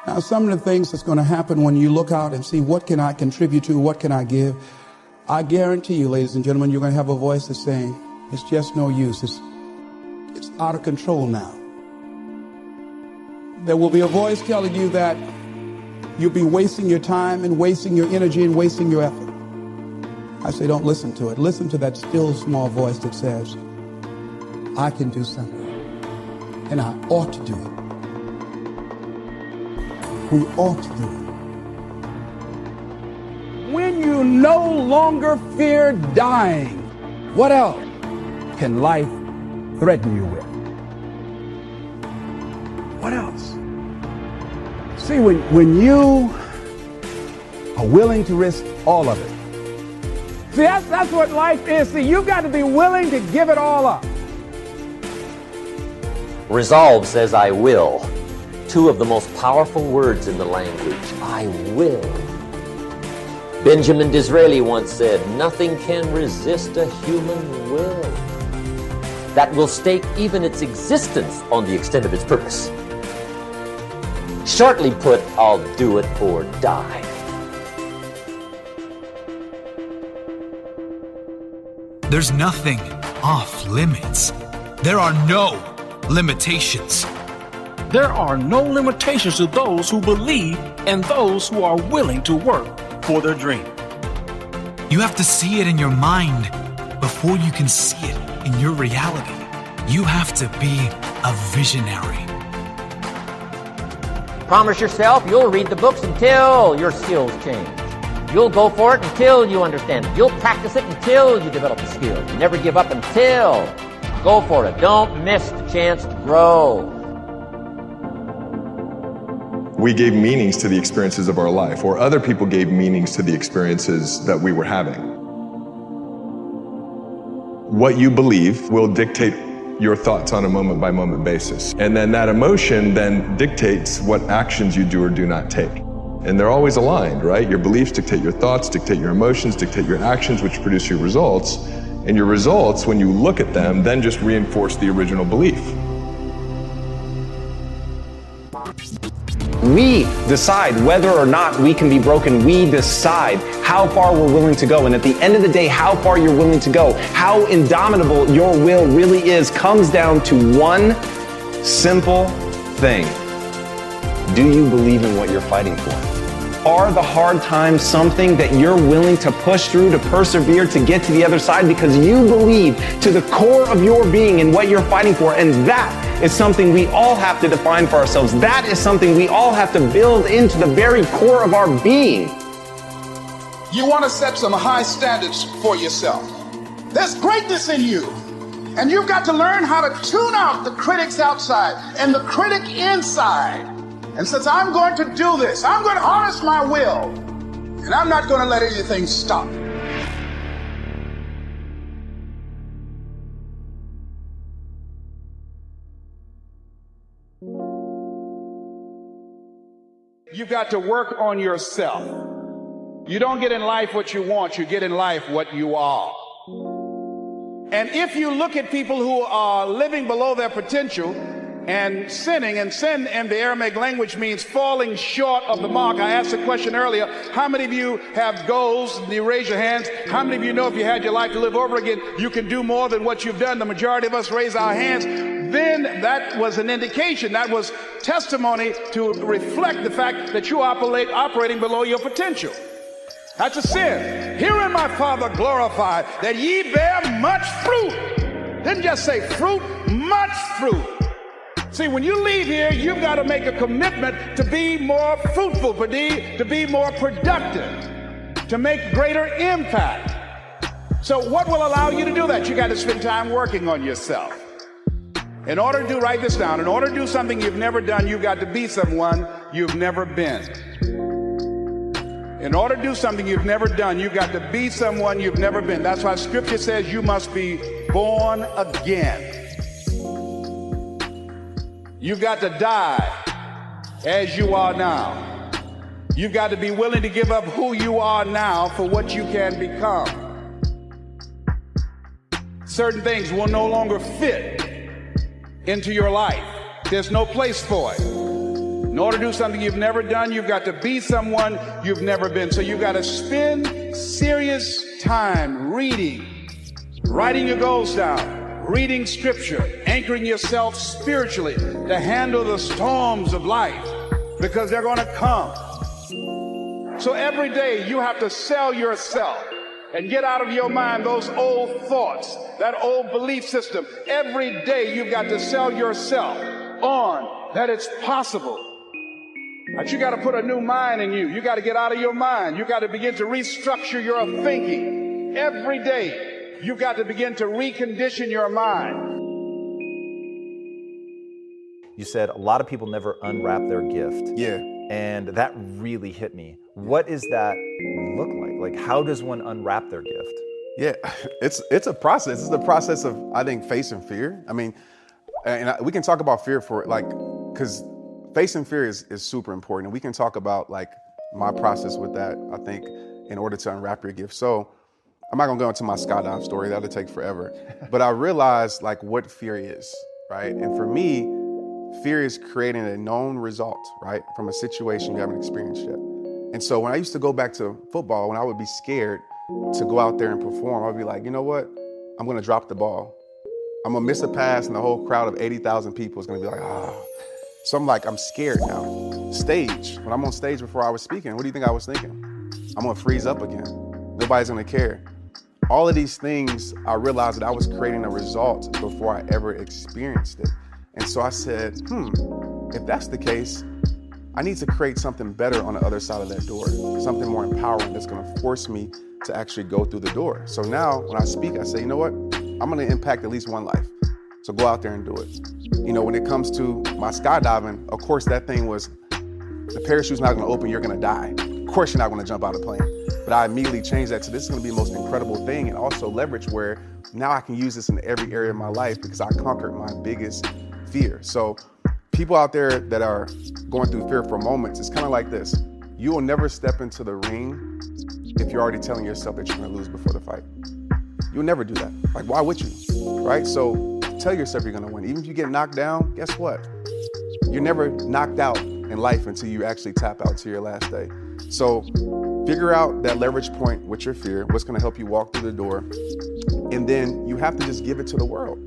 Now, some of the things that's going to happen when you look out and see what can I contribute to, what can I give, I guarantee you, ladies and gentlemen, you're going to have a voice that's saying, it's just no use. It's out of control now. There will be a voice telling you that you'll be wasting your time and wasting your energy and wasting your effort. I say don't listen to it. Listen to that still small voice that says, I can do something, and I ought to do it. We ought to do it. When you no longer fear dying, what else can life threaten you with? What else? See, when you are willing to risk all of it. See, that's what life is. See, you've got to be willing to give it all up. Resolve says I will. Two of the most powerful words in the language. I will. Benjamin Disraeli once said, nothing can resist a human will that will stake even its existence on the extent of its purpose. Shortly put, I'll do it or die. There's nothing off limits. There are no limitations. There are no limitations to those who believe and those who are willing to work for their dream. You have to see it in your mind before you can see it in your reality. You have to be a visionary. Promise yourself you'll read the books until your skills change. You'll go for it until you understand it. You'll practice it until you develop the skills. You never give up until. Go for it. Don't miss the chance to grow. We gave meanings to the experiences of our life, or other people gave meanings to the experiences that we were having. What you believe will dictate your thoughts on a moment-by-moment basis. And then that emotion then dictates what actions you do or do not take. And they're always aligned, right? Your beliefs dictate your thoughts, dictate your emotions, dictate your actions, which produce your results. And your results, when you look at them, then just reinforce the original belief. We decide whether or not we can be broken. We decide how far we're willing to go. And at the end of the day, how far you're willing to go, how indomitable your will really is, comes down to one simple thing. Do you believe in what you're fighting for? Are the hard times something that you're willing to push through, to persevere, to get to the other side because you believe to the core of your being in what you're fighting for? And that is something we all have to define for ourselves. That is something we all have to build into the very core of our being. You want to set some high standards for yourself. There's greatness in you. And you've got to learn how to tune out the critics outside and the critic inside. And since I'm going to do this, I'm going to harness my will. And I'm not going to let anything stop me. You've got to work on yourself. You don't get in life what you want, you get in life what you are. And if you look at people who are living below their potential and sinning, and sin in the Aramaic language means falling short of the mark. I asked a question earlier, how many of you have goals? You raise your hands. How many of you know if you had your life to live over again, you can do more than what you've done? The majority of us raise our hands. Then that was an indication, that was testimony to reflect the fact that you operating below your potential. That's a sin. Herein my Father glorified, that ye bear much fruit. Didn't just say fruit, much fruit. See, when you leave here, you've got to make a commitment to be more fruitful, to be more productive, to make greater impact. So what will allow you to do that? You got to spend time working on yourself. In order to do, write this down, in order to do something you've never done, you've got to be someone you've never been. In order to do something you've never done, you've got to be someone you've never been. That's why Scripture says you must be born again. You've got to die as you are now. You've got to be willing to give up who you are now for what you can become. Certain things will no longer fit into your life. There's no place for it. In order to do something you've never done, you've got to be someone you've never been. So you've got to spend serious time reading, writing your goals down, reading scripture, anchoring yourself spiritually to handle the storms of life, because they're going to come. So every day you have to sell yourself and get out of your mind those old thoughts, that old belief system. Every day you've got to sell yourself on that it's possible. But you got to put a new mind in you. You got to get out of your mind. You got to begin to restructure your thinking. Every day you've got to begin to recondition your mind. You said a lot of people never unwrap their gift. Yeah. And that really hit me. What does that look like? Like, how does one unwrap their gift? Yeah, it's a process. It's the process of, I think, facing fear. I mean, we can talk about fear for, like, because facing fear is super important. And we can talk about, like, my process with that, I think, in order to unwrap your gift. So I'm not gonna go into my skydive story, that'll take forever. But I realized, like, what fear is, right? And for me, fear is creating a known result, right, from a situation you haven't experienced yet. And so when I used to go back to football, when I would be scared to go out there and perform, I'd be like, you know what? I'm gonna drop the ball. I'm gonna miss a pass and the whole crowd of 80,000 people is gonna be like, ah. So I'm like, I'm scared now. Stage, when I'm on stage before I was speaking, what do you think I was thinking? I'm gonna freeze up again. Nobody's gonna care. All of these things, I realized that I was creating a result before I ever experienced it. And so I said, if that's the case, I need to create something better on the other side of that door, something more empowering that's gonna force me to actually go through the door. So now when I speak, I say, you know what? I'm gonna impact at least one life. So go out there and do it. You know, when it comes to my skydiving, of course that thing was, the parachute's not gonna open, you're gonna die. Of course you're not gonna jump out of the plane. But I immediately changed that to this is gonna be the most incredible thing, and also leverage where now I can use this in every area of my life because I conquered my biggest fear. So people out there that are going through fearful moments, it's kind of like this. You will never step into the ring if you're already telling yourself that you're gonna lose before the fight. You'll never do that. Like, why would you, right? So tell yourself you're gonna win. Even if you get knocked down, guess what? You're never knocked out in life until you actually tap out to your last day. So figure out that leverage point with your fear, what's gonna help you walk through the door, and then you have to just give it to the world.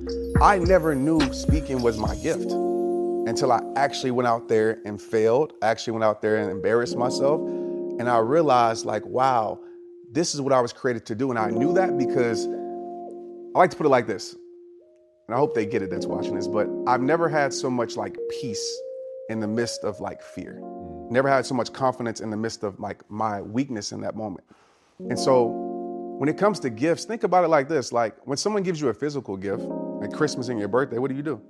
I never knew speaking was my gift until I actually went out there and failed. I actually went out there and embarrassed myself. And I realized, like, wow, this is what I was created to do. And I knew that because I like to put it like this, and I hope they get it that's watching this, but I've never had so much like peace in the midst of like fear. Never had so much confidence in the midst of like my weakness in that moment. And so when it comes to gifts, think about it like this. Like when someone gives you a physical gift, like Christmas and your birthday, what do?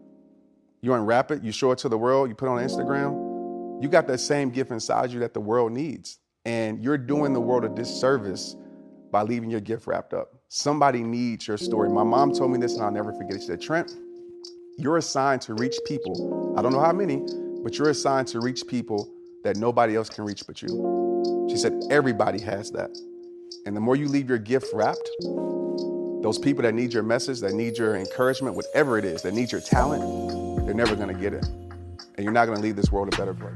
You unwrap it, you show it to the world, you put it on Instagram. You got that same gift inside you that the world needs. And you're doing the world a disservice by leaving your gift wrapped up. Somebody needs your story. My mom told me this and I'll never forget it. She said, Trent, you're assigned to reach people. I don't know how many, but you're assigned to reach people that nobody else can reach but you. She said, everybody has that. And the more you leave your gift wrapped, those people that need your message, that need your encouragement, whatever it is, that need your talent, they're never gonna get it. And you're not gonna leave this world a better place.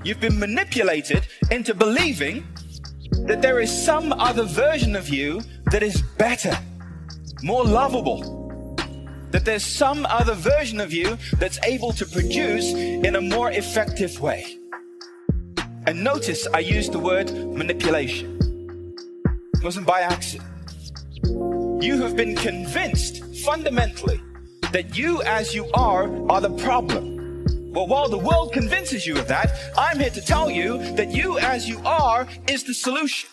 You've been manipulated into believing that there is some other version of you that is better, more lovable, that there's some other version of you that's able to produce in a more effective way. And notice I used the word manipulation. It wasn't by accident. You have been convinced fundamentally that you as you are the problem. Well, while the world convinces you of that, I'm here to tell you that you as you are is the solution.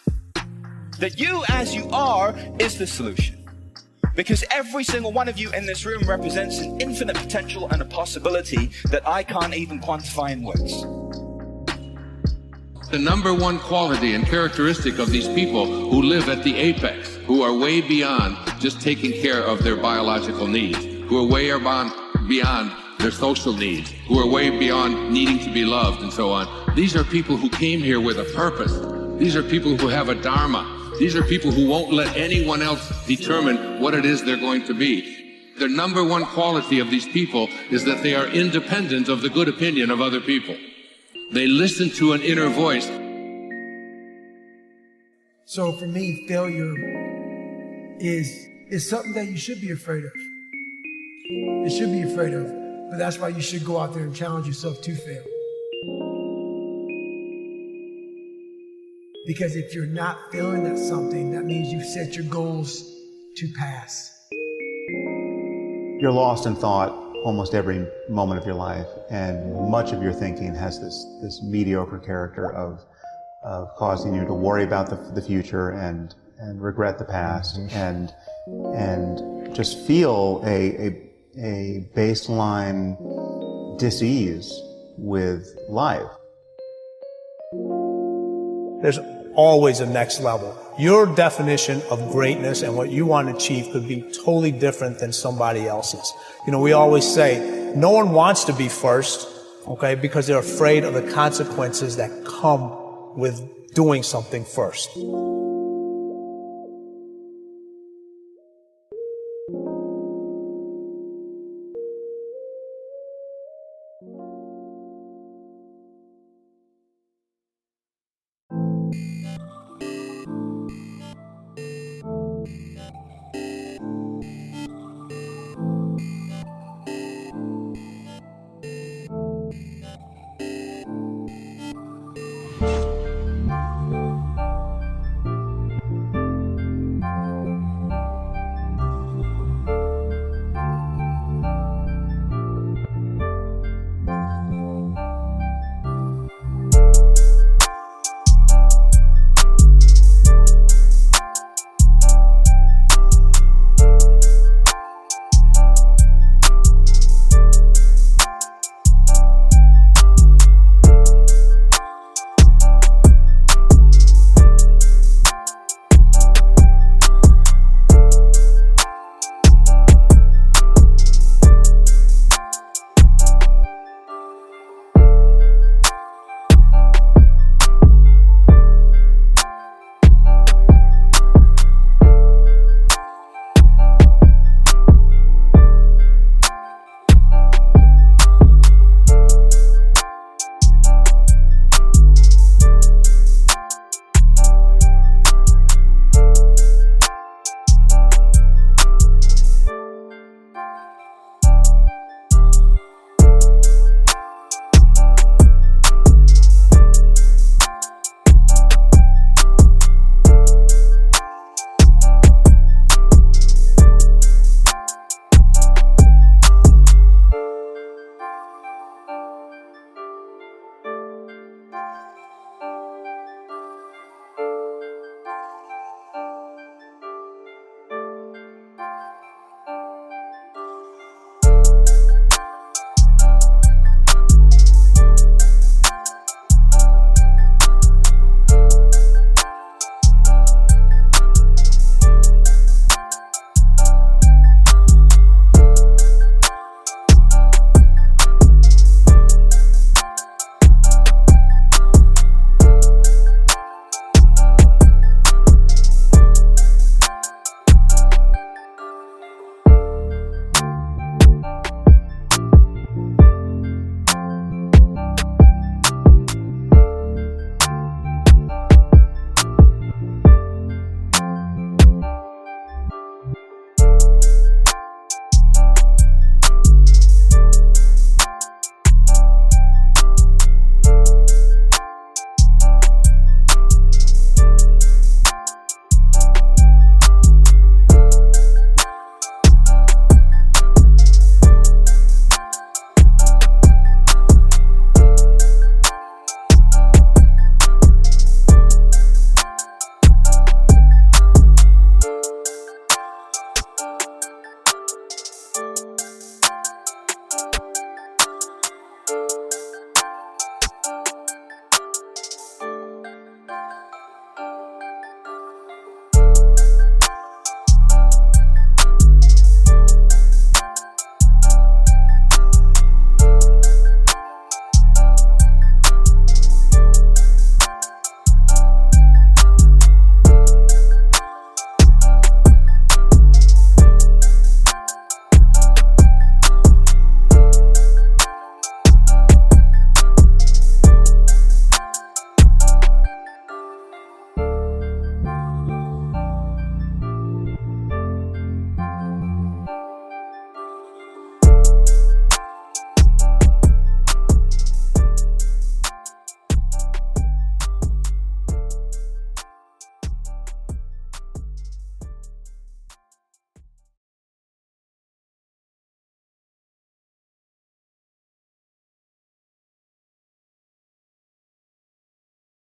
That you as you are is the solution. Because every single one of you in this room represents an infinite potential and a possibility that I can't even quantify in words. The number one quality and characteristic of these people who live at the apex, who are way beyond just taking care of their biological needs, who are way beyond their social needs, who are way beyond needing to be loved and so on. These are people who came here with a purpose. These are people who have a dharma. These are people who won't let anyone else determine what it is they're going to be. The number one quality of these people is that they are independent of the good opinion of other people. They listen to an inner voice. So for me, failure is something that you should be afraid of. You should be afraid of, but that's why you should go out there and challenge yourself to fail. Because if you're not failing at something, that means you've set your goals to pass. You're lost in thought almost every moment of your life, and much of your thinking has this mediocre character of causing you to worry about the future and regret the past, and just feel a baseline dis-ease with life. There's always a next level. Your definition of greatness and what you want to achieve could be totally different than somebody else's. You know, we always say, no one wants to be first, okay, because they're afraid of the consequences that come with doing something first.